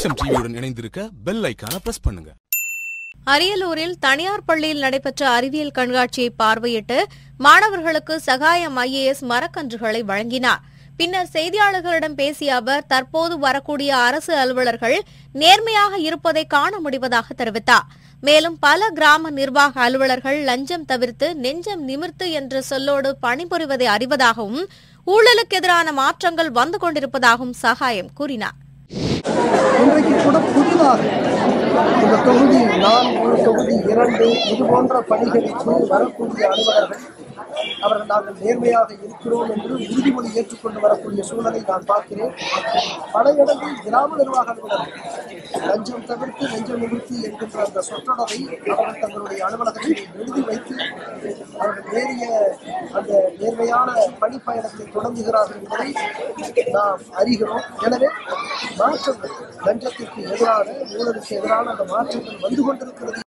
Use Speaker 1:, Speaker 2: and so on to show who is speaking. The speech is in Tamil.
Speaker 1: தேசம் டிவியுடன் இணைந்திருக்க பெல் ஐகானை பிரஸ் பண்ணுங்க.
Speaker 2: அரியலூரில் தனியார் பள்ளியில் நடைபெற்ற அறிவியல் கண்காட்சியை பார்வையிட்டு மாணவர்களுக்கு சகாயம் IAS மரக்கன்றுகளை வழங்கினார். பின்னர் செய்தியாளர்களிடம் பேசிய அவர், தற்போது வரக்கூடிய அரசு அலுவலர்கள் நேர்மையாக இருப்பதை காண முடிவதாக தெரிவித்தார். மேலும் பல கிராம நிர்வாக அலுவலர்கள் லஞ்சம் தவிர்த்து நெஞ்சம் நிமிர்த்து என்ற சொல்லோடு பணிபுரிவதை அறிவதாகவும் ஊழலுக்கு எதிரான மாற்றங்கள் வந்து கொண்டிருப்பதாகவும் சகாயம் கூறினார்.
Speaker 3: இன்றைக்கு கூட புதிதாக இந்த தொகுதி 4, தொகுதி 2 இதுபோன்ற பணிகளுக்கு வரக்கூடிய அலுவலர்கள் அவர்கள் நாங்கள் நேர்மையாக இருக்கிறோம் என்று உறுதிமொழி ஏற்றுக்கொண்டு வரக்கூடிய சூழலை நான் பார்க்கிறேன். பல இடங்களில் கிராம நிர்வாக அலுவலர்கள் லஞ்சம் தவிர்த்து லஞ்சம் நிமிர்த்தி என்கின்ற அந்த சொற்றொடரை அவர்கள் தங்களுடைய அலுவலகத்தில் எழுதி வைத்து அவர்கள் நேரிய அந்த நேர்மையான பணிப்பயணத்தை தொடங்குகிறார்கள் என்பதை நாம் அறிகிறோம். எனவே மாற்றங்கள் லஞ்சத்திற்கு எதிரான ஊழலுக்கு எதிரான அந்த மாற்றங்கள் வந்து கொண்டிருக்கிறது.